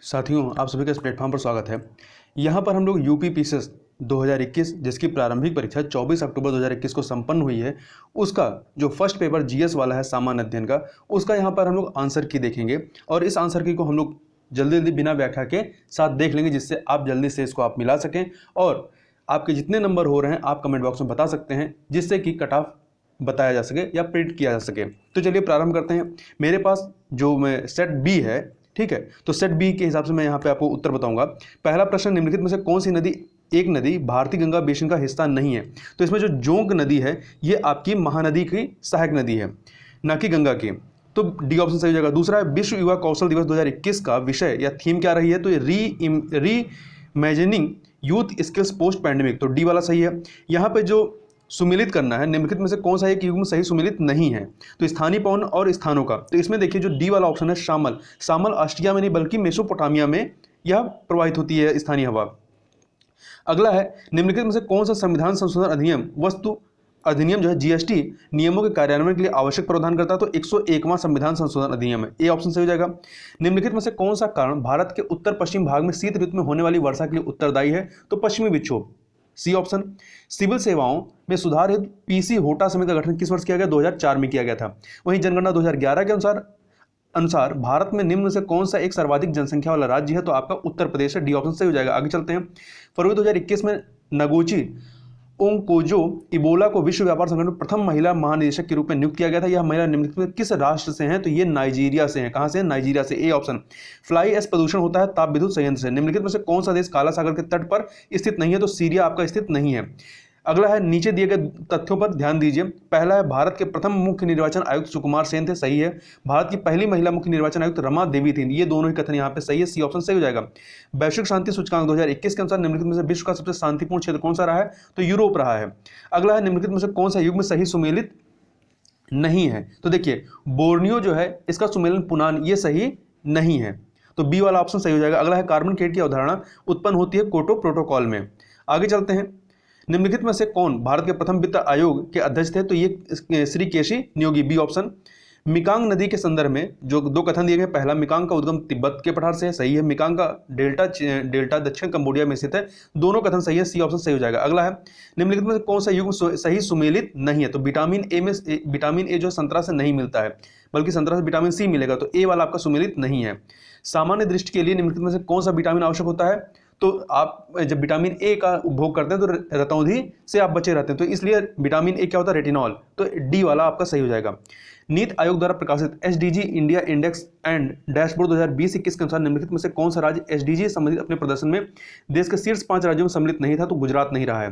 साथियों, आप सभी का इस प्लेटफॉर्म पर स्वागत है। यहाँ पर हम लोग यूपी पीसीएस 2021 जिसकी प्रारंभिक परीक्षा 24 अक्टूबर 2021 को संपन्न हुई है, उसका जो फर्स्ट पेपर जीएस वाला है सामान्य अध्ययन का, उसका यहाँ पर हम लोग आंसर की देखेंगे और इस आंसर की को हम लोग जल्दी जल्दी बिना व्याख्या के साथ देख लेंगे, जिससे आप जल्दी से इसको आप मिला सकें और आपके जितने नंबर हो रहे हैं आप कमेंट बॉक्स में बता सकते हैं, जिससे कि कट ऑफ बताया जा सके या प्रिंट किया जा सके। तो चलिए प्रारंभ करते हैं। मेरे पास जो सेट बी है, ठीक है, तो सेट बी के हिसाब से मैं यहाँ पे आपको उत्तर बताऊंगा। पहला प्रश्न, निम्नलिखित में से कौन सी नदी एक नदी भारतीय गंगा बेसिन का हिस्सा नहीं है? तो इसमें जो जोंक नदी है ये आपकी महानदी की सहायक नदी है, ना कि गंगा की। तो डी ऑप्शन सही हो जाएगा। दूसरा है, विश्व युवा कौशल दिवस 2021 का विषय या थीम क्या रही है? तो ये री imagining youth skills post pandemic, तो डी वाला सही है। यहाँ पे जो सुमिलित करना है, निम्नलिखित में से कौन सा एक युग्म सही सुमिलित नहीं है? तो स्थानीय पवन और स्थानों का। तो इसमें देखिए जो डी वाला ऑप्शन है शामल, शामल ऑस्ट्रिया में नहीं बल्कि मेसोपोटामिया में यह प्रवाहित होती है स्थानीय हवा। अगला है, निम्नलिखित में से कौन सा संविधान संशोधन अधिनियम वस्तु अधिनियम जो है जीएसटी नियमों के कार्यान्वयन के लिए आवश्यक प्रावधान करता है? तो 101वां संविधान संशोधन अधिनियम है, ए ऑप्शन सही हो जाएगा। निम्नलिखित में से कौन सा कारण भारत के उत्तर पश्चिम भाग में शीत ऋतु में होने वाली वर्षा के लिए उत्तरदायी है? तो पश्चिमी विक्षोभ, सी ऑप्शन। सिविल सेवाओं में सुधार हेतु पीसी होटा समिति का गठन किस वर्ष किया गया? 2004 में किया गया था। वहीं जनगणना 2011 के अनुसार भारत में निम्न से कौन सा एक सर्वाधिक जनसंख्या वाला राज्य है? तो आपका उत्तर प्रदेश है, डी ऑप्शन सही हो जाएगा। आगे चलते हैं। फरवरी 2021 में नगोची ओंकोजो इबोला को विश्व व्यापार संगठन में प्रथम महिला महानिदेशक के रूप में नियुक्त किया गया था। यह महिला निम्नलिखित में किस राष्ट्र से हैं? तो ये नाइजीरिया से हैं। कहां से? नाइजीरिया से, ए ऑप्शन। फ्लाई एश प्रदूषण होता है ताप विद्युत संयंत्र से। निम्नलिखित में से कौन सा देश काला सागर के तट पर स्थित नहीं है? तो सीरिया आपका स्थित नहीं है। अगला है, नीचे दिए गए तथ्यों पर ध्यान दीजिए। पहला है, भारत के प्रथम मुख्य निर्वाचन आयुक्त सुकुमार सेन थे, सही है। भारत की पहली महिला मुख्य निर्वाचन आयुक्त रमा देवी थी, ये दोनों ही कथन यहाँ पे सही है, सी ऑप्शन सही हो जाएगा। वैश्विक शांति सूचकांक 2021 के अनुसार निम्नलिखित में से विश्व का सबसे शांतिपूर्ण क्षेत्र कौन सा रहा है? तो यूरोप रहा है। अगला है, निम्नलिखित में से कौन सा युग्म सही सुमेलित नहीं है? तो देखिए बोर्नियो जो है इसका सुमेलन पुनान, ये सही नहीं है, तो बी वाला ऑप्शन सही हो जाएगा। अगला है, कार्बन केट की अवधारणा उत्पन्न होती है कोटो प्रोटोकॉल में। आगे चलते हैं। निम्नलिखित में से कौन भारत के प्रथम वित्त आयोग के अध्यक्ष थे? तो ये श्री केशी नियोगी, बी ऑप्शन। मिकांग नदी के संदर्भ में जो दो कथन दिए गए, पहला, मिकांग का उद्गम तिब्बत के पठार से है, सही है। मिकांग का डेल्टा दक्षिण कंबोडिया में स्थित है, दोनों कथन सही है, सी ऑप्शन सही हो जाएगा। अगला है, निम्नलिखित में से कौन सा युग्म सही सुमेलित नहीं है? तो विटामिन ए में विटामिन ए जो संतरा से नहीं मिलता है बल्कि संतरा से विटामिन सी मिलेगा, तो ए वाला आपका सुमेलित नहीं है। सामान्य दृष्टि के लिए निम्नलिखित में से कौन सा विटामिन आवश्यक होता है? तो आप जब विटामिन ए का उपभोग करते हैं तो रतौंधी से आप बचे रहते हैं, तो इसलिए विटामिन ए क्या होता है? रेटिनॉल, तो डी वाला आपका सही हो जाएगा। नीति आयोग द्वारा प्रकाशित SDG India index and dashboard 2020-21 के अनुसार निम्नलिखित में से कौन सा राज्य एसडीजी संबंधित अपने प्रदर्शन में देश के शीर्ष 5 राज्यों में सम्मिलित नहीं था? तो गुजरात नहीं रहा है।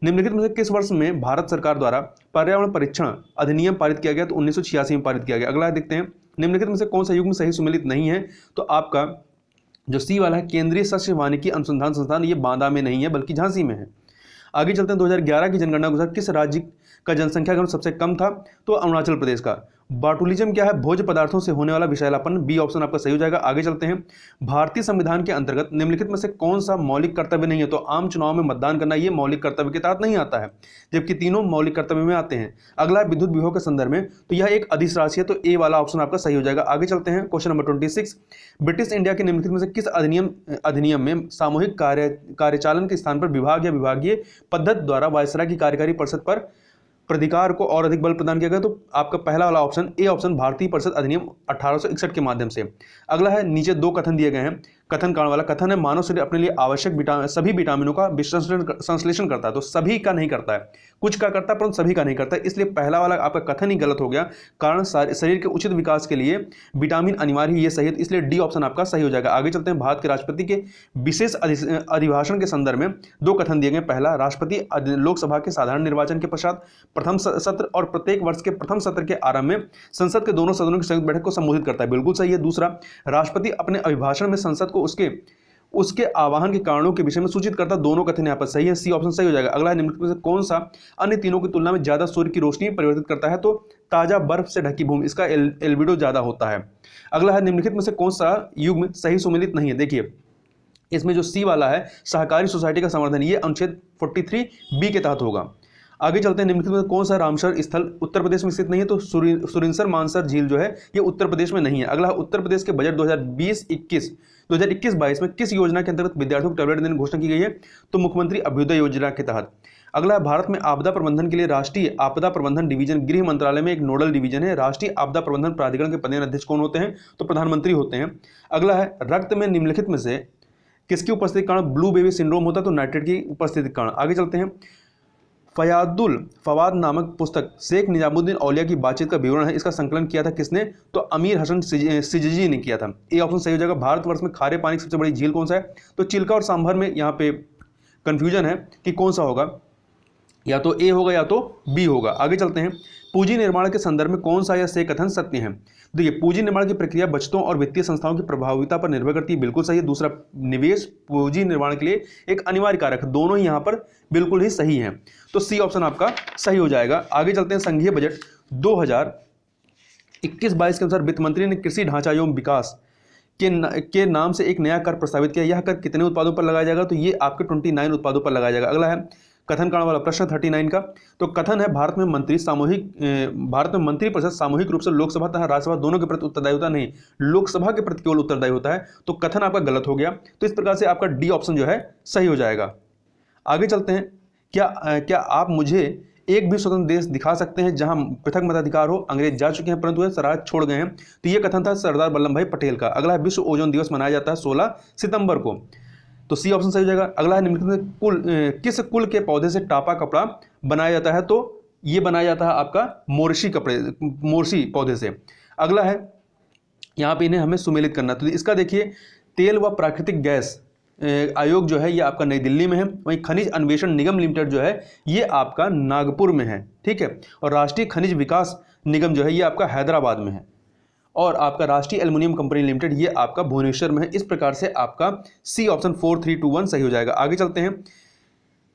निम्नलिखित में से किस वर्ष में भारत सरकार द्वारा पर्यावरण परीक्षण अधिनियम पारित किया गया? तो 1986 में पारित किया गया। अगला देखते हैं, निम्नलिखित में से कौन सा युग्म सही सुमेलित नहीं है? तो आपका जो सी वाला है, केंद्रीय सस्य वानिकी अनुसंधान संस्थान, ये बांदा में नहीं है बल्कि झांसी में है। आगे चलते हैं। 2011 की जनगणना के अनुसार किस राज्य का जनसंख्या घनत्व सबसे कम था? तो अरुणाचल प्रदेश का। बाटुलिज्म क्या है? भोज्य पदार्थों से होने वाला विषैलापन, बी ऑप्शन आपका सही हो जाएगा। आगे चलते हैं। भारतीय संविधान के अंतर्गत निम्नलिखित में से कौन सा मौलिक कर्तव्य नहीं है? तो आम चुनाव में मतदान करना, ये मौलिक कर्तव्य के तहत नहीं आता है, जबकि तीनों मौलिक कर्तव्य में आते हैं। अगला है, विद्युत विभव के संदर्भ में, तो यह एक अधिराशि है, तो ए वाला ऑप्शन आपका सही हो जाएगा। आगे चलते हैं। क्वेश्चन नंबर 26, ब्रिटिश इंडिया के निम्नलिखित में से किस अधिनियम में सामूहिक कार्यचालन के स्थान पर विभाग या विभागीय पद्धति द्वारा वायसराय की कार्यकारी परिषद पर प्राधिकार को और अधिक बल प्रदान किया गया? तो आपका पहला वाला ऑप्शन, ए ऑप्शन, भारतीय परिषद अधिनियम 1861 के माध्यम से। अगला है, नीचे दो कथन दिए गए हैं, कथन कारण वाला कथन है, मानव शरीर अपने लिए आवश्यक सभी विटामिनों का संश्लेषण करता है, तो सभी का नहीं करता है, कुछ का करता है परंतु सभी का नहीं करता है, इसलिए पहला वाला आपका कथन ही गलत हो गया। कारण शरीर के उचित विकास के लिए विटामिन अनिवार्य है, ये सही है, इसलिए डी ऑप्शन आपका सही हो जाएगा। आगे चलते हैं। भारत के राष्ट्रपति के विशेष अधिभाषण के संदर्भ में दो कथन दिए गए, पहला, राष्ट्रपति लोकसभा के साधारण निर्वाचन के पश्चात प्रथम सत्र और प्रत्येक वर्ष के प्रथम सत्र के आरंभ में संसद के दोनों सदनों की संयुक्त बैठक को संबोधित करता है, बिल्कुल सही है। दूसरा, राष्ट्रपति अपने अभिभाषण में संसद को उसके आवाहन के कारणों के विषय में सूचित करता, दोनों कथन यहाँ पर सही है, सी ऑप्शन सही हो जाएगा। अगला है, निम्नलिखित में से कौन सा अन्य तीनों की तुलना में ज्यादा सूर्य की रोशनी परिवर्तित करता है? तो ताजा बर्फ से ढकी भूमि, इसका एल्बिडो ज्यादा होता है। अगला है, निम्नलिखित में से कौन सा युग्म सही सुमेलित नहीं है? देखिए इसमें जो सी वाला है, सहकारी सोसाइटी का संवर्धन, ये अनुच्छेद 43 बी के तहत होगा। आगे चलते हैं, निम्नलिखित में कौन सा रामसर स्थल उत्तर प्रदेश में स्थित नहीं है? तो सुरिनसर मानसर झील जो है ये उत्तर प्रदेश में नहीं है। अगला है, उत्तर प्रदेश के बजट 2021-22 में किस योजना के अंतर्गत विद्यार्थियों को टैबलेट देने की घोषणा की गई है? तो मुख्यमंत्री अभ्युदय योजना के तहत। अगला है, भारत में आपदा प्रबंधन के लिए राष्ट्रीय आपदा प्रबंधन डिवीजन गृह मंत्रालय में एक नोडल डिवीजन है। राष्ट्रीय आपदा प्रबंधन प्राधिकरण के पदेन अध्यक्ष कौन होते हैं? तो प्रधानमंत्री होते हैं। अगला है, रक्त में निम्नलिखित में से किसकी उपस्थिति के कारण ब्लू बेबी सिंड्रोम होता है? तो नाइट्रेट की उपस्थिति के कारण। आगे चलते हैं, फवाद नामक पुस्तक शेख निजामुद्दीन औलिया की बातचीत का विवरण है, इसका संकलन किया था किसने? तो अमीर हसन सिजजी ने किया था। ए ऑप्शन सही हो जाएगा। भारतवर्ष में खारे पानी की सबसे बड़ी झील कौन सा है? तो चिल्का और सांभर में यहाँ पे कंफ्यूजन है कि कौन सा होगा, या तो ए होगा या तो बी होगा। आगे चलते हैं, पूंजी निर्माण के संदर्भ में कौन सा या से कथन सत्य है? देखिए, पूंजी निर्माण की प्रक्रिया बचतों और वित्तीय संस्थाओं की प्रभाविता पर निर्भर करती है, बिल्कुल सही है। दूसरा, निवेश पूंजी निर्माण के लिए एक अनिवार्य कारक है, दोनों ही यहाँ पर बिल्कुल ही सही हैं, तो सी ऑप्शन आपका सही हो जाएगा। आगे चलते हैं, संघीय बजट 2021-22 के अनुसार वित्त मंत्री ने कृषि ढांचा एवं विकास के नाम से एक नया कर प्रस्तावित किया। यह कर कितने उत्पादों पर लगाया जाएगा? तो ये आपके 29 उत्पादों पर लगाया जाएगा। अगला है, कथन कारण वाला प्रश्न 39 का। तो कथन है, भारत में मंत्री परिषद सामूहिक रूप से लोकसभा तथा राज्यसभा दोनों के प्रति उत्तरदायी होता नहीं, लोकसभा के प्रति केवल उत्तरदायी होता है, तो कथन आपका गलत हो गया। तो इस प्रकार से आपका डी ऑप्शन जो है सही हो जाएगा। आगे चलते हैं, क्या आप मुझे एक भी स्वतंत्र देश दिखा सकते हैं जहां पृथक मताधिकार हो? अंग्रेज जा चुके हैं परंतु वे स्वराज छोड़ गए हैं, तो यह कथन था सरदार वल्लभ भाई पटेल का। अगला है, विश्व ओजोन दिवस मनाया जाता है 16 सितंबर को, तो सी ऑप्शन सही हो जाएगा। अगला है, निम्नलिखित में किस कुल के पौधे से टापा कपड़ा बनाया जाता है? तो ये बनाया जाता है आपका मोरसी पौधे से। अगला है, यहाँ पे इन्हें हमें सुमेलित करना, तो इसका देखिए, तेल व प्राकृतिक गैस आयोग जो है ये आपका नई दिल्ली में है, वहीं खनिज अन्वेषण निगम लिमिटेड जो है ये आपका नागपुर में है, ठीक है, और राष्ट्रीय खनिज विकास निगम जो है ये आपका हैदराबाद में है, और आपका राष्ट्रीय एल्युमिनियम कंपनी लिमिटेड ये आपका भुवनेश्वर में है। इस प्रकार से आपका सी ऑप्शन 4321 सही हो जाएगा। आगे चलते हैं,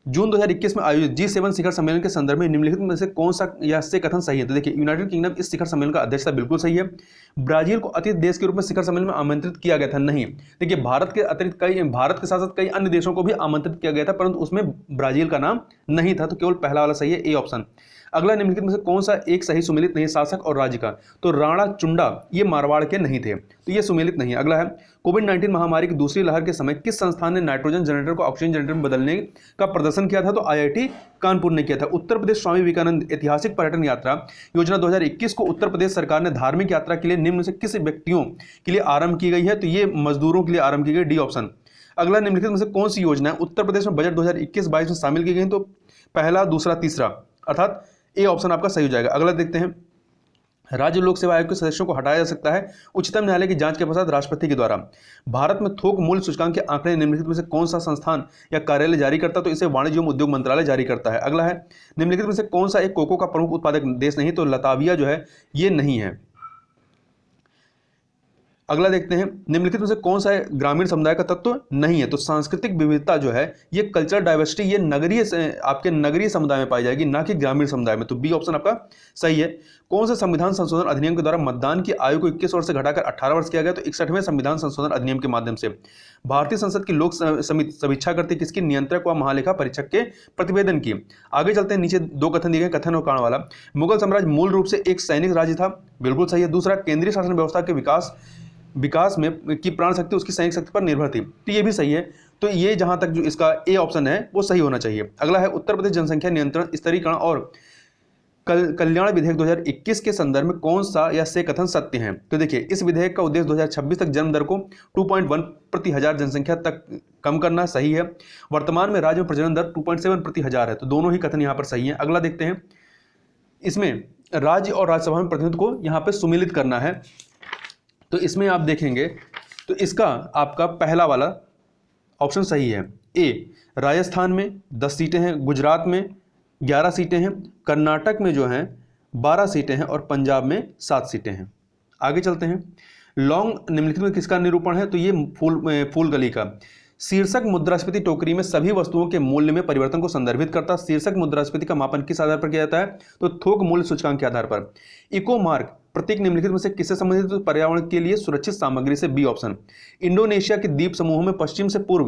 जून 2021 में आयोजित G7 शिखर सम्मेलन के संदर्भ में निम्नलिखित में से कौन सा या से कथन सही है? तो देखिए, यूनाइटेड किंगडम इस शिखर सम्मेलन का अध्यक्ष था, बिल्कुल सही है। ब्राजील को अतिथि देश के रूप में शिखर सम्मेलन में आमंत्रित किया गया था, नहीं। देखिए, भारत के साथ साथ कई अन्य देशों को भी आमंत्रित किया गया था, परंतु उसमें ब्राजील का नाम नहीं था, तो केवल पहला वाला सही है, ए ऑप्शन। अगला, निम्नलिखित में से कौन सा एक सही सुमेलित नहीं शासक और राज्य का? तो राणा चुंडा ये मारवाड़ के नहीं थे, तो ये सुमेलित नहीं। अगला है, कोविड-19 महामारी की दूसरी लहर के समय किस संस्थान ने नाइट्रोजन जनरेटर को ऑक्सीजन जनरेटर में बदलने का प्रदर्शन किया था? तो IIT कानपुर ने किया था। उत्तर प्रदेश स्वामी विवेकानंद ऐतिहासिक पर्यटन यात्रा योजना 2021 को उत्तर प्रदेश सरकार ने धार्मिक यात्रा के लिए निम्न से किस व्यक्तियों के लिए आरंभ की गई है? तो ये मजदूरों के लिए आरंभ की गई, डी ऑप्शन। अगला, निम्नलिखित में से कौन सी योजना है उत्तर प्रदेश में बजट 2021-22 में शामिल की गई? तो पहला, दूसरा, तीसरा, अर्थात ए ऑप्शन आपका सही हो जाएगा। अगला देखते हैं, राज्य लोक सेवा आयोग के सदस्यों को हटाया जा सकता है उच्चतम न्यायालय की जांच के पश्चात राष्ट्रपति के द्वारा। भारत में थोक मूल्य सूचकांक के आंकड़े निम्नलिखित में से कौन सा संस्थान या कार्यालय जारी करता है? तो इसे वाणिज्य एवं उद्योग मंत्रालय जारी करता है। अगला है, निम्नलिखित में से कौन सा एक कोको का प्रमुख उत्पादक देश नहीं? तो लताविया जो है ये नहीं है। अगला देखते हैं, निम्नलिखित में से कौन सा ग्रामीण समुदाय का तत्व नहीं है? तो सांस्कृतिक विविधता जो है ये कल्चरल डाइवर्सिटी ये आपके नगरीय समुदाय में पाई जाएगी, ना कि ग्रामीण समुदाय में, तो बी ऑप्शन आपका सही है। कौन सा संविधान संशोधन अधिनियम के द्वारा मतदान की आयु को 21 वर्ष से घटाकर 18 वर्ष किया गया? तो 61वें संविधान संशोधन अधिनियम के माध्यम से। भारतीय संसद की लोक समिति समीक्षा करती किसकी? नियंत्रक व महालेखा परीक्षक के प्रतिवेदन की। आगे चलते हैं, नीचे दो कथन दिए गए, कथन और कारण वाला। मुगल साम्राज्य मूल रूप से एक सैनिक राज्य था, बिल्कुल सही है। दूसरा, केंद्रीय शासन व्यवस्था के विकास में की प्राण शक्ति उसकी सैनिक शक्ति पर निर्भर थी, तो ये भी सही है। तो ये जहां तक जो इसका ए ऑप्शन है वो सही होना चाहिए। अगला है, उत्तर प्रदेश जनसंख्या नियंत्रण स्तरीकरण और कल्याण विधेयक 2021 के संदर्भ में कौन सा या से कथन सत्य है? तो देखिए, इस विधेयक का उद्देश्य 2026 तक जन्म दर को 2.1 प्रति हजार जनसंख्या तक कम करना, सही है। वर्तमान में राज्य में प्रजनन दर 2.7 प्रति हजार है, तो दोनों ही कथन यहाँ पर सही है। अगला देखते हैं, इसमें राज्य और राज्यसभा में प्रतिनिधित्व को यहाँ पर सुमेलित करना है, तो इसमें आप देखेंगे तो इसका आपका पहला वाला ऑप्शन सही है। ए, राजस्थान में 10 सीटें हैं, गुजरात में 11 सीटें हैं, कर्नाटक में जो हैं 12 सीटें हैं और पंजाब में 7 सीटें हैं। आगे चलते हैं, लॉन्ग निम्नलिखित में किसका निरूपण है? तो ये फूलगली का। शीर्षक मुद्रास्फीति टोकरी में सभी वस्तुओं के मूल्य में परिवर्तन को संदर्भित करता है। शीर्षक मुद्रास्फीति का मापन किस आधार पर किया जाता है? तो थोक मूल्य सूचकांक के आधार पर। इको मार्क प्रतीक निम्नलिखित में से किससे संबंधित? तो पर्यावरण के लिए सुरक्षित सामग्री से, बी ऑप्शन। इंडोनेशिया के द्वीप समूहों में पश्चिम से पूर्व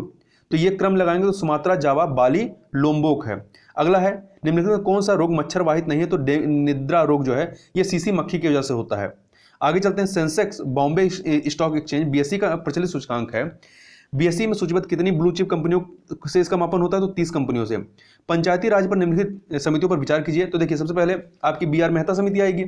तो ये क्रम लगाएंगे तो सुमात्रा, जावा, बाली, लोम्बोक है। अगला है निम्नलिखित में कौन सा रोग मच्छर वाहित नहीं है, तो निद्रा रोग जो है ये सीसी मक्खी की वजह से होता है। आगे चलते हैं, Sensex Bombay stock exchange BSE का प्रचलित सूचकांक है। बीएसई में सूचीबद्ध कितनी ब्लू चिप कंपनियों से इसका मापन होता है, तो 30 कंपनियों से। पंचायती राज पर निम्नलिखित समितियों पर विचार कीजिए, तो देखिए सबसे पहले आपकी बी आर मेहता समिति आएगी,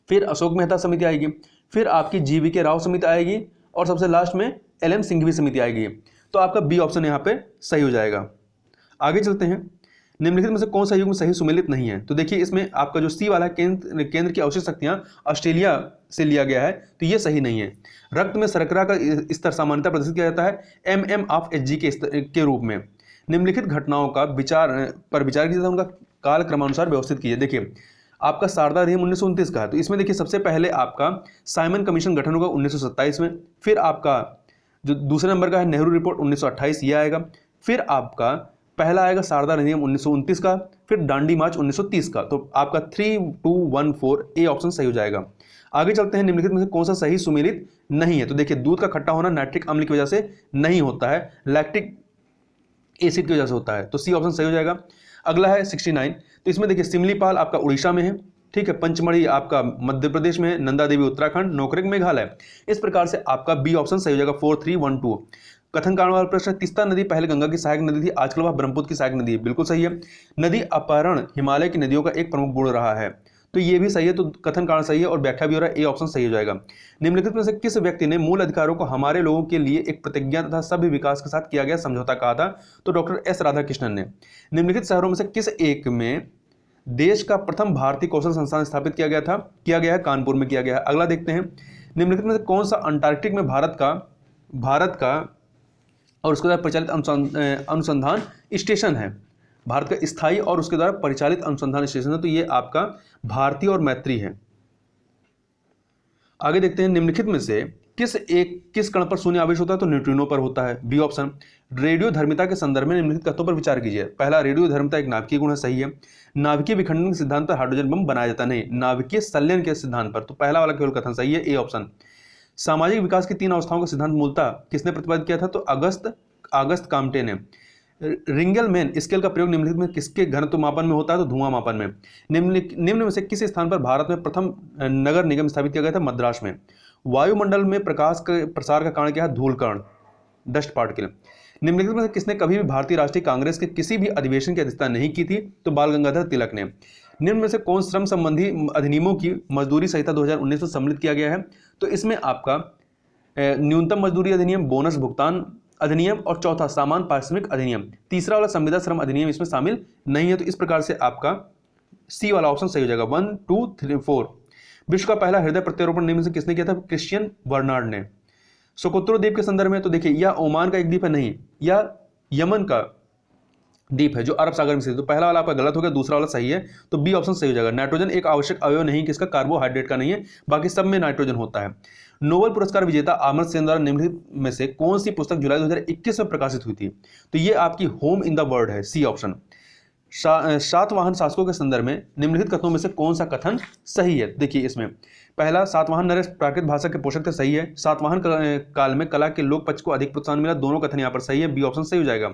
फिर अशोक मेहता समिति आएगी, फिर आपकी जीवी के राव समिति आएगी, और सबसे लास्ट में एलएम सिंघवी समिति आएगी। तो आपका बी ऑप्शन यहाँ पे सही हो जाएगा। आगे चलते हैं, निम्नलिखित में से कौन सा युग्म सही सुमेलित नहीं है, तो देखिए इसमें आपका जो सी वाला केंद्र की अवशिष्ट शक्तियां ऑस्ट्रेलिया से लिया गया है, तो ये सही नहीं है। रक्त में शर्करा का स्तर सामान्यतः प्रदर्शित किया जाता है MM/Hg के रूप में। निम्नलिखित घटनाओं का विचार कीजिए तथा उनका काल क्रमानुसार व्यवस्थित कीजिए। देखिए आपका शारदा अधिनियम 1929 का है, तो इसमें देखिए सबसे पहले आपका साइमन कमीशन गठन होगा 1927 में, फिर आपका जो दूसरे नंबर का है नेहरू रिपोर्ट 1928 ये आएगा, फिर आपका पहला आएगा शारदा अधिनियम 1929 का, फिर दांडी मार्च 1930 का। तो आपका 3214 ए ऑप्शन सही हो जाएगा। आगे चलते हैं, निम्नलिखित में से कौन सा सही सुमेलित नहीं है, तो देखिए दूध का खट्टा होना नाइट्रिक अम्ल की वजह से नहीं होता है, लैक्टिक एसिड की वजह से होता है, तो सी ऑप्शन सही हो जाएगा। अगला है 69, तो इसमें देखिए सिमलीपाल आपका उड़ीसा में है, ठीक है, पंचमढ़ी आपका मध्य प्रदेश में है, नंदा देवी उत्तराखंड, नोकरेक मेघालय। इस प्रकार से आपका बी ऑप्शन सही हो जाएगा 4312। कथन कारण वाला प्रश्न, तीस्ता नदी पहले गंगा की सहायक नदी थी, आजकल वह ब्रह्मपुत्र की सहायक नदी है, बिल्कुल सही है। नदी अपहरण हिमालय की नदियों का एक प्रमुख गुण रहा है, तो ये भी सही है, तो कथन कारण सही है और व्याख्या भी हो रहा है, ए ऑप्शन सही हो जाएगा। निम्नलिखित में से किस व्यक्ति ने मूल अधिकारों को हमारे लोगों के लिए एक प्रतिज्ञा तथा सभ्य विकास के साथ किया गया समझौता कहा था, तो डॉक्टर एस राधाकृष्णन ने। निम्नलिखित शहरों में से किस एक में देश का प्रथम भारतीय कौशल संस्थान स्थापित किया गया है, कानपुर में किया गया है। अगला देखते हैं, निम्नलिखित में से कौन सा अंटार्कटिक में भारत का और उसके द्वारा परिचालित अनुसंधान स्टेशन है, भारत का स्थायी और उसके द्वारा परिचालित अनुसंधान स्टेशन है, तो ये आपका भारती और मैत्री है। आगे देखते हैं, निम्नलिखित में से किस कण पर शून्य आवेश होता है, तो न्यूट्रिनो पर होता है, बी ऑप्शन। रेडियो धर्मिता के संदर्भ में निम्नलिखित तथ्यों पर विचार कीजिए। पहला, रेडियो धर्मिता एक नाभिकीय गुण है, सही है। नाभिकीय विखंडन के सिद्धांत पर हाइड्रोजन बम बनाया जाता नहीं, नाभिकीय संलयन के सिद्धांत पर, तो पहला वाला केवल कथन सही है, ए ऑप्शन। सामाजिक विकास की 3 अवस्थाओं का सिद्धांत मूलतः किसने प्रतिपादित किया था, तो अगस्त काम्टे ने। रिंगलमैन स्केल का प्रयोग निम्नलिखित में किसके घनत्व मापन में होता है, तो धुआं मापन में। निम्न में से किस स्थान पर भारत में प्रथम नगर निगम स्थापित किया गया था, मद्रास में। वायुमंडल में प्रकाश के प्रसार का कारण क्या है, धूलकण, डस्ट पार्टिकल। निम्नलिखित में से किसने कभी भी भारतीय राष्ट्रीय कांग्रेस के किसी भी अधिवेशन की अध्यक्षता नहीं की थी, तो बाल गंगाधर तिलक ने। निम्न में से कौन श्रम संबंधी अधिनियमों की मजदूरी संहिता 2019 में सम्मिलित किया गया है, तो इसमें आपका न्यूनतम मजदूरी अधिनियम, बोनस भुगतान अधिनियम, और चौथा सामान्य पारिश्रमिक अधिनियम। तीसरा वाला संविदा श्रम अधिनियम इसमें शामिल नहीं है, तो इस प्रकार से आपका सी वाला ऑप्शन सही हो जाएगा, 1 2 3 4। विश्व का पहला हृदय प्रत्यारोपण निम्न से किसने किया था, क्रिश्चियन बर्नार्ड ने। सोकोत्रो द्वीप के संदर्भ में, तो देखिए यह ओमान का एक द्वीप है, नहीं, यह यमन का द्वीप है जो अरब सागर में स्थित है, तो पहला वाला आपका गलत हो गया, दूसरा वाला सही है, तो बी ऑप्शन सही हो जाएगा। नाइट्रोजन एक आवश्यक अवयव नहीं किसका, कार्बोहाइड्रेट का नहीं है, बाकी सब में नाइट्रोजन होता है। नोबेल पुरस्कार विजेता अमर्त्य सेन द्वारा निम्नलिखित में से कौन सी पुस्तक जुलाई 2021 में प्रकाशित हुई थी, तो ये आपकी होम इन द वर्ल्ड है, सी ऑप्शन। सातवाहन शासकों के संदर्भ में निम्नलिखित कथनों में से कौन सा कथन सही है, देखिए इसमें पहला, सातवाहन नरेश प्राकृत भाषा के पोषक थे, सही है। सातवाहन काल में कला के लोक पक्ष को अधिक प्रोत्साहन मिला, दोनों कथन यहाँ पर सही है, बी ऑप्शन सही हो जाएगा।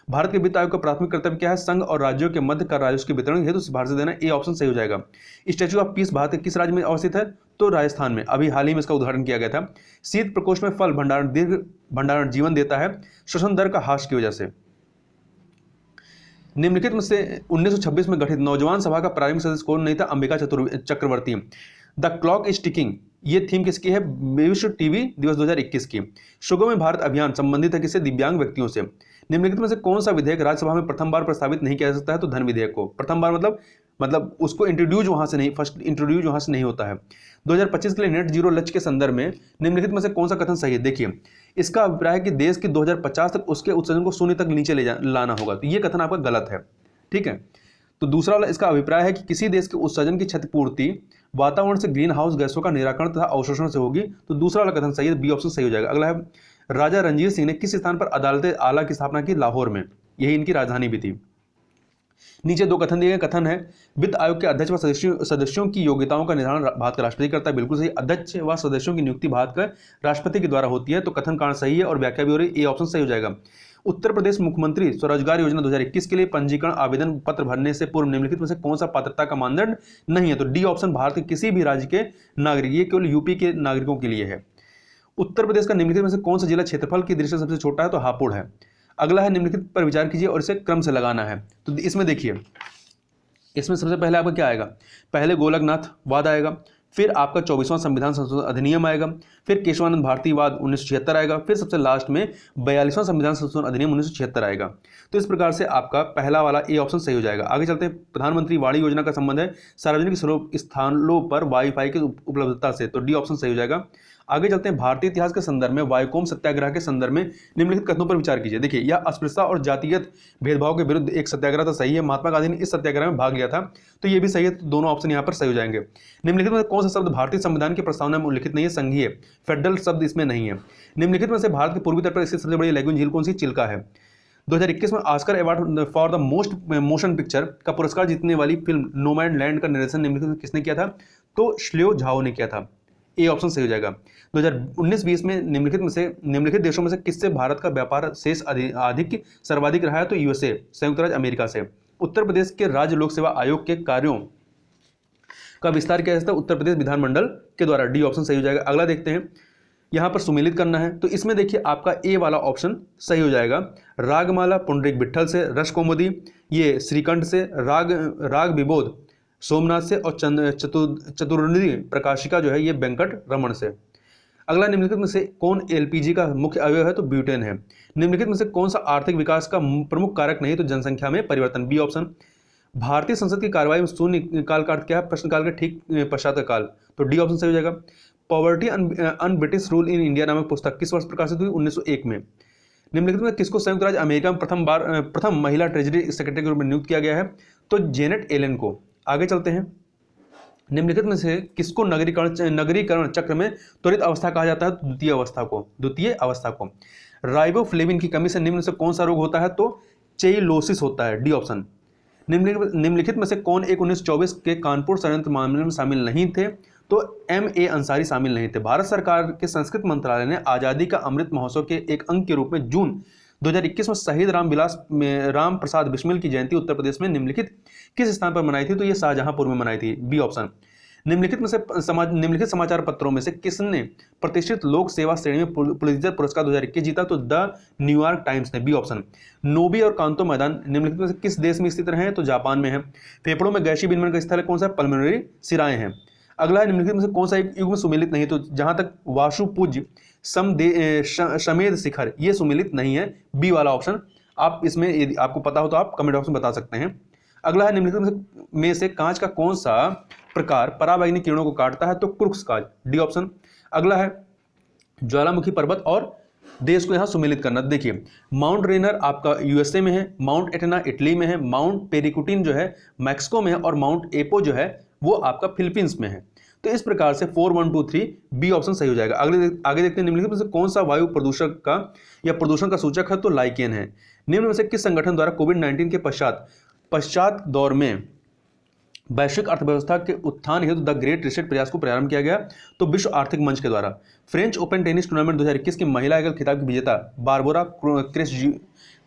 भारत के वित्त आयोग का प्राथमिक कर्तव्य क्या है, संघ और राज्यों के मध्य कर राजस्व के वितरण हेतु सिफारिश देना, ए ऑप्शन सही हो जाएगा। स्टैच्यू ऑफ पीस भारत के किस राज्य में अवस्थित है, तो राजस्थान में, अभी हाल ही में इसका उद्घाटन किया गया था। शीत प्रकोष्ठ में फल भंडारण दीर्घ भंडारण जीवन देता है, श्वसन दर का ह्रास की वजह से। निम्नलिखित में से 1926 में गठित नौजवान सभा का प्रारंभिक सदस्य कौन नहीं था, अंबिका चक्रवर्ती। द क्लॉक इज टिकिंग, ये थीम किसकी है, विश्व टीवी दिवस 2021 की। शुगो में भारत अभियान संबंधित है किससे, दिव्यांग व्यक्तियों से। निम्नलिखित में से कौन सा विधेयक राज्यसभा में प्रथम बार प्रस्तावित नहीं किया जा सकता है, तो धन विधेयक को। प्रथम बार मतलब उसको इंट्रोड्यूस वहां से नहीं, फर्स्ट इंट्रोड्यूस वहां से नहीं होता है। 2025 के लिए नेट जीरो लक्ष्य के संदर्भ में निम्नलिखित में से कौन सा कथन सही है, देखिए इसका अभिप्राय है कि देश की 2050 तक उसके उत्सर्जन को शून्य तक नीचे लाना होगा, तो ये कथन आपका गलत है, ठीक है। तो दूसरा वाला इसका अभिप्राय है कि किसी देश के उत्सर्जन की क्षतिपूर्ति वातावरण से ग्रीन हाउस गैसों का निराकरण तथा अवशोषण से होगी, तो दूसरा वाला कथन सही है, बी ऑप्शन सही हो जाएगा। अगला है, राजा रणजीत सिंह ने किस स्थान पर अदालत आला की स्थापना की, लाहौर में, यही इनकी राजधानी भी थी। नीचे दो कथन दिए गए। कथन है वित्त आयोग के अध्यक्ष व सदस्यों की योग्यताओं का निर्धारण भारत का राष्ट्रपति करता है। बिल्कुल सही, अध्यक्ष व सदस्यों की नियुक्ति भारत का राष्ट्रपति के द्वारा होती है। तो कथन कारण सही है और व्याख्या भी हो रही है, ए ऑप्शन सही हो जाएगा। उत्तर प्रदेश मुख्यमंत्री स्वरोजगार योजना 2021 के लिए पंजीकरण आवेदन पत्र भरने से पूर्व निम्नलिखित में से कौन सा पात्रता का मानदंड नहीं है? तो डी ऑप्शन भारत के किसी भी राज्य के नागरिक, ये केवल यूपी के नागरिकों के लिए है। उत्तर प्रदेश का निम्नलिखित में से कौन सा जिला क्षेत्रफल की दृष्टि से सबसे छोटा है? तो हापुड़ है। अगला है निम्नलिखित पर विचार कीजिए और इसे क्रम से लगाना है। तो इसमें देखिए, इसमें सबसे पहले आपका क्या आएगा? पहले गोलकनाथ वाद आएगा, फिर आपका 24वां संविधान संशोधन अधिनियम आएगा, फिर केशवानंद भारती वाद 1976 आएगा, फिर सबसे लास्ट में 42वां संविधान संशोधन अधिनियम 1976 आएगा। तो इस प्रकार से आपका पहला वाला ए ऑप्शन सही हो जाएगा। आगे चलते हैं, प्रधानमंत्री वाणी योजना का संबंध है सार्वजनिक स्थानों पर वाईफाई की उपलब्धता से। तो डी ऑप्शन सही हो जाएगा। आगे चलते हैं, भारतीय इतिहास के संदर्भ में वाइकोम सत्याग्रह के संदर्भ में निम्नलिखित कथनों पर विचार कीजिए। देखिए, यह अस्पृश्यता और जातिगत भेदभाव के विरुद्ध एक सत्याग्रह था, सही है। महात्मा गांधी ने इस सत्याग्रह में भाग लिया था, तो ये भी सही है। तो दोनों ऑप्शन यहाँ पर सही हो जाएंगे। निम्नलिखित में कौन सा शब्द भारतीय संविधान की प्रस्तावना में उल्लिखित नहीं है? संघीय, फेडरल शब्द इसमें नहीं है। निम्नलिखित में से भारत के पूर्वी तट पर स्थित सबसे बड़ी लैगून झील कौन सी? चिल्का है। 2021 में Oscar award for the most motion picture का पुरस्कार जीतने वाली फिल्म नोमैडलैंड का निर्देशन निम्नलिखित में किसने किया था? तो श्लियो झाओ ने किया था। ए ऑप्शन सही हो जाएगा। 2019-20 में निम्नलिखित देशों में से किससे भारत का व्यापार शेष अधिक सर्वाधिक रहा है? तो यूएसए, संयुक्त राज्य अमेरिका से। उत्तर प्रदेश के राज्य लोक सेवा आयोग के कार्यों का विस्तार किया जाता है उत्तर प्रदेश विधानमंडल के द्वारा। डी ऑप्शन सही हो जाएगा। अगला देखते हैं, यहां पर सुमेलित करना है, तो इसमें देखिए आपका ए वाला ऑप्शन सही हो जाएगा। रागमाला पुंडरीक विट्ठल से, रसकौमुदी ये श्रीकंठ से, राग विबोध सोमनाथ से, और चतुर्निधि प्रकाशिका जो है ये वेंकट रमन से। अगला, निम्नलिखित में से कौन एलपीजी का मुख्य अवयव है? तो ब्यूटेन है। निम्नलिखित में से कौन सा आर्थिक विकास का प्रमुख कारक नहीं? तो जनसंख्या में परिवर्तन, बी ऑप्शन। भारतीय संसद की कार्रवाई में शून्य काल का अर्थ क्या है? प्रश्नकाल के ठीक पश्चात का काल, तो डी ऑप्शन सही हो जाएगा। Poverty un British rule in India नामक पुस्तक किस वर्ष प्रकाशित हुई? 1901 में। निम्नलिखित में किसको संयुक्त राज्य अमेरिका में प्रथम महिला ट्रेजरी सेक्रेटरी के रूप में नियुक्त किया गया है? तो जेनेट एलन को। आगे चलते हैं, निम्नलिखित में से किसको नगरीकरण चक्र में त्वरित अवस्था कहा जाता है? द्वितीय अवस्था को। राइबोफ्लेविन की कमी से निम्न से कौन सा रोग होता है? तो चेइलोसिस होता है, डी ऑप्शन। निम्नलिखित में से कौन एक 1924 के कानपुर षड्यंत्र मामले में शामिल नहीं थे? तो M.A. अंसारी शामिल नहीं थे। भारत सरकार के संस्कृति मंत्रालय ने आजादी का अमृत महोत्सव के एक अंग के रूप में जून 2021 में शहीद राम प्रसाद बिस्मिल की जयंती उत्तर प्रदेश में निम्नलिखित किस स्थान पर मनाई थी? तो ये शाहजहांपुर में मनाई थी, बी ऑप्शन। निम्नलिखित समाचार पत्रों में से किसने प्रतिष्ठित लोक सेवा श्रेणी में पुलित्जर पुरस्कार 2021 जीता? तो द न्यूयॉर्क टाइम्स ने, बी ऑप्शन। नोबी और कांतो मैदान निम्नलिखित में से किस देश में स्थित रहे हैं? तो जापान में है। फेफड़ों में गैसीय विनिमय का स्थल कौन सा? पल्मोनरी सिराएं हैं। अगला है, निम्नलिखित में से कौन सा एक युग में सुमेलित नहीं है? तो जहां तक वासुपूज्य समेध शिखर ये सुमेलित नहीं है, बी वाला ऑप्शन। आप इसमें यदि आपको पता हो तो आप कमेंट बॉक्स में बता सकते हैं। अगला है, निम्नलिखित में से कांच का कौन सा प्रकार पराबैंगनी किरणों को काटता है? तो क्रुक्स कांच, डी ऑप्शन। अगला है, ज्वालामुखी पर्वत और देश को यहां सुमेलित करना। देखिए, माउंट रेनर आपका यूएसए में है, माउंट एटना इटली में है, माउंट पेरिकुटिन जो है मैक्सिको में है, और माउंट एपो जो है वो आपका फिलीपींस में है। तो इस प्रकार से 4, 1, 2, 3 बी ऑप्शन सही हो जाएगा। आगे देखते हैं, निम्नलिखित में से कौन सा वायु प्रदूषण का या प्रदूषण का सूचक है? तो लाइकेन है। निम्न में से किस संगठन द्वारा कोविड-19 के पश्चात दौर में वैश्विक अर्थव्यवस्था के उत्थान हेतु द ग्रेट रिसेट प्रयास को प्रारंभ किया गया? तो विश्व आर्थिक मंच के द्वारा। फ्रेंच ओपन टेनिस टूर्नामेंट 2021 की महिला एकल खिताब की विजेता बारबोरा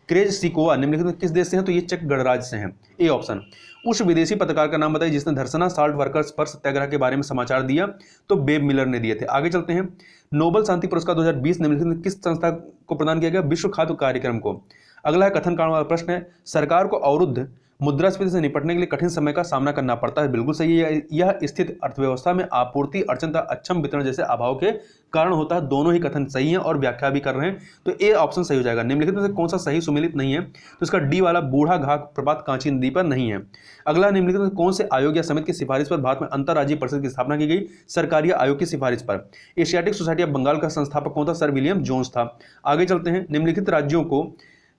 क्रेजसिकोवा निम्नलिखित में किस देश से हैं? तो ये चेक गणराज्य से हैं, ए ऑप्शन। उस विदेशी पत्रकार का नाम बताइए जिसने धरसना साल्ट वर्कर्स पर सत्याग्रह के बारे में समाचार दिया? तो बेब मिलर ने दिए थे। आगे चलते हैं, नोबेल शांति पुरस्कार 2020 निम्नलिखित में किस संस्था को प्रदान किया गया? विश्व खाद्य कार्यक्रम को। अगला है, कथन कारण वाला प्रश्न है, सरकार को अवरुद्ध मुद्रास्फीति से निपटने के लिए कठिन समय का सामना करना पड़ता है। बिल्कुल सही है। यह स्थिति अर्थव्यवस्था में आपूर्ति अड़चन तथा अक्षम वितरण जैसे अभाव के कारण होता है। दोनों ही कथन सही हैं और व्याख्या भी कर रहे हैं, तो ए ऑप्शन सही हो जाएगा। निम्नलिखित में से कौन सा सही सुमेलित नहीं है? तो इसका डी वाला, बूढ़ा घाघ प्रपात कांची नदी पर नहीं है। अगला, निम्नलिखित में कौन से आयोग या समिति की सिफारिश पर भारत में अंतर्राज्यीय परिषद की स्थापना की गई? सरकारी आयोग की सिफारिश पर। एशियाटिक सोसाइटी ऑफ बंगाल का संस्थापक कौन था? सर विलियम जोन्स था। आगे चलते हैं, निम्नलिखित राज्यों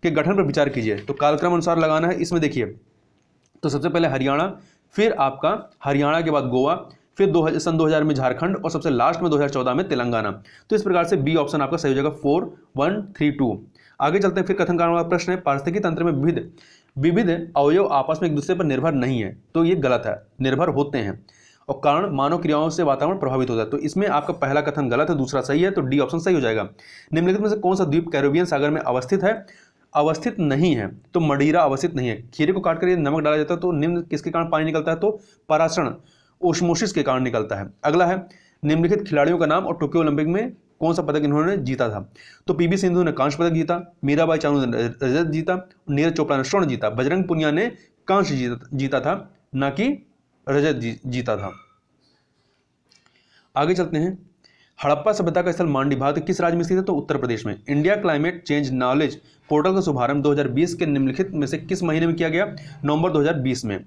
के गठन पर विचार कीजिए। तो कालक्रम अनुसार लगाना है। इसमें देखिए, तो सबसे पहले हरियाणा, फिर आपका हरियाणा के बाद गोवा, फिर सन 2000 में झारखंड, और सबसे लास्ट में 2014 में तेलंगाना। तो इस प्रकार से बी ऑप्शन आपका सही हो जाएगा, 4, 1, 3, 2। आगे चलते हैं, फिर कथन कारण वाला प्रश्न है, पारिस्थितिकी तंत्र में विविध अवयव आपस में एक दूसरे पर निर्भर नहीं है, तो ये गलत है, निर्भर होते हैं और कारण मानव क्रियाओं से वातावरण प्रभावित होता है। तो इसमें आपका पहला कथन गलत है, दूसरा सही है, तो डी ऑप्शन सही हो जाएगा। निम्नलिखित में से कौन सा द्वीप कैरिबियन सागर में अवस्थित है? अवस्थित नहीं है, तो मदिरा अवस्थित नहीं है। खीरे को काटकर यदि नमक डाला जाता है तो निम्न किसके कारण पानी निकलता है? तो परासरण ओस्मोसिस के कारण निकलता है। अगला है निम्नलिखित खिलाड़ियों का नाम और टोक्यो ओलंपिक में कौन सा पदक इन्होंने जीता था? तो पीवी सिंधु ने कांस्य पदक जीता, मीराबाई चानू ने रजत जीता, नीरज चोपड़ा ने स्वर्ण जीता, बजरंग पुनिया ने कांस्य जीता था, ना कि रजत जीता था। आगे चलते हैं। हड़प्पा सभ्यता का स्थल मांडी भारत के किस राज्य में स्थित है? तो उत्तर प्रदेश में। India climate change knowledge portal का शुभारंभ 2020 के निम्नलिखित में से किस महीने में किया गया? नवंबर 2020 में।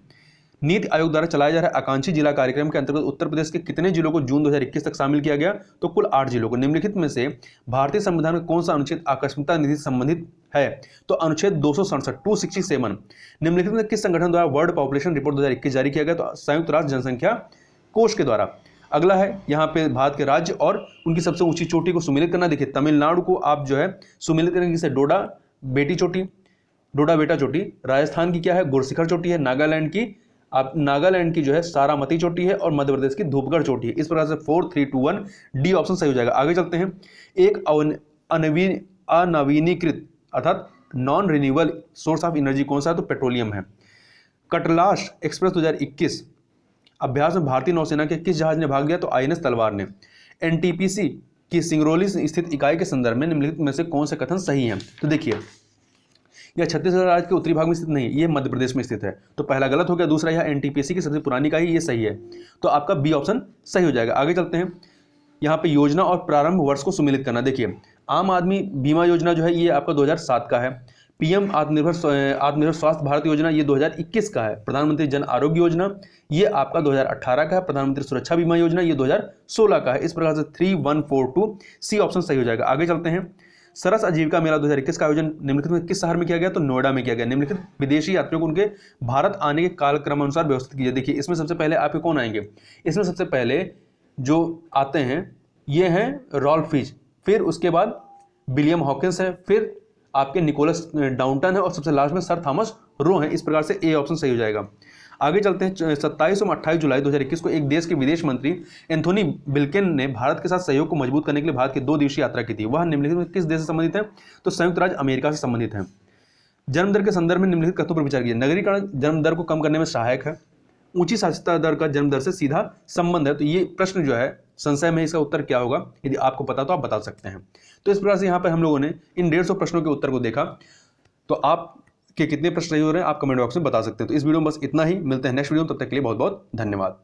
नीति आयोग द्वारा चलाया जा रहा आकांक्षी जिला कार्यक्रम के अंतर्गत उत्तर प्रदेश के कितने जिलों को जून 2021 तक शामिल किया गया? तो कुल 8 जिलों को। निम्नलिखित में से भारतीय संविधान में कौन सा अनुच्छेद आकस्मिकता निधि से संबंधित है? तो अनुच्छेद 267 267। निम्नलिखित में किस संगठन द्वारा वर्ल्ड पॉपुलेशन रिपोर्ट 2021 जारी किया गया? तो संयुक्त राष्ट्र जनसंख्या कोष के द्वारा। अगला है यहाँ पे भारत के राज्य और उनकी सबसे ऊंची चोटी को सुमेलित करना। देखिए तमिलनाडु को आप जो है सुमेलित करेंगे जिसे डोडा बेटी चोटी, डोडा बेटा चोटी। राजस्थान की क्या है? गुरशिखर चोटी है। नागालैंड की जो है सारामती चोटी है और मध्य प्रदेश की धूपगढ़ चोटी है। इस प्रकार से 4 3 2 1 डी ऑप्शन सही हो जाएगा। आगे चलते हैं। एक अनवीनीकृत अर्थात non renewable source of energy कौन सा है? तो पेट्रोलियम है। कटलाश एक्सप्रेस 2021 अभ्यास में भारतीय नौसेना के किस जहाज ने भाग लिया? तो आईएनएस तलवार ने। एनटीपीसी की सिंगरौली स्थित इकाई के संदर्भ में निम्नलिखित में से कौन से कथन सही हैं? तो देखिए यह छत्तीसगढ़ राज्य के उत्तरी भाग में स्थित नहीं है, यह मध्य प्रदेश में स्थित है, तो पहला गलत हो गया। दूसरा यह एनटीपीसी की सबसे पुरानी इकाई, ये सही है, तो आपका बी ऑप्शन सही हो जाएगा। आगे चलते हैं। यहाँ पे योजना और प्रारंभ वर्ष को सुमेलित करना। देखिए आम आदमी बीमा योजना जो है ये आपका 2007 का है। पीएम आत्मनिर्भर स्वास्थ्य भारत योजना ये 2021 का है। प्रधानमंत्री जन आरोग्य योजना ये आपका 2018 का है। प्रधानमंत्री सुरक्षा बीमा योजना ये 2016 का है। इस प्रकार से 3142 सी ऑप्शन सही हो जाएगा। आगे चलते हैं। सरस आजीविका मेला 2021 का आयोजन निम्नलिखित में किस शहर में किया गया? तो नोएडा में किया गया। निम्नलिखित विदेशी यात्रियों को उनके भारत आने के कालक्रम अनुसार व्यवस्थित किया। देखिए इसमें सबसे पहले आपके कौन आएंगे? इसमें सबसे पहले जो आते हैं ये हैं रॉल्फ फिच, फिर उसके बाद विलियम हॉकिंस है, फिर आपके निकोलस डाउंटन है और सबसे लास्ट में सर थॉमस रो है। इस प्रकार से ए ऑप्शन सही हो जाएगा। आगे चलते हैं। 27 और 28 जुलाई 2021 को एक देश के विदेश मंत्री एंथोनी ब्लिंकन ने भारत के साथ सहयोग को मजबूत करने के लिए भारत की 2 दिवसीय यात्रा की थी। वह निम्नलिखित में किस देश से संबंधित है? तो संयुक्त राज्य अमेरिका से संबंधित है। जन्म दर के संदर्भ में निम्नलिखित कथनों पर विचार कीजिए। नगरीकरण जन्म दर को कम करने में सहायक है। ऊंची साक्षरता दर का जन्म दर से सीधा संबंध है। तो ये प्रश्न जो है संशय में, इसका उत्तर क्या होगा? यदि आपको पता तो आप बता सकते हैं। तो इस प्रकार से यहाँ पर हम लोगों ने इन 150 प्रश्नों के उत्तर को देखा। तो आप के कितने प्रश्न सही हो रहे हैं आप कमेंट बॉक्स में बता सकते हैं। तो इस वीडियो में बस इतना ही। मिलते हैं नेक्स्ट वीडियो में, तब तक के लिए बहुत बहुत धन्यवाद।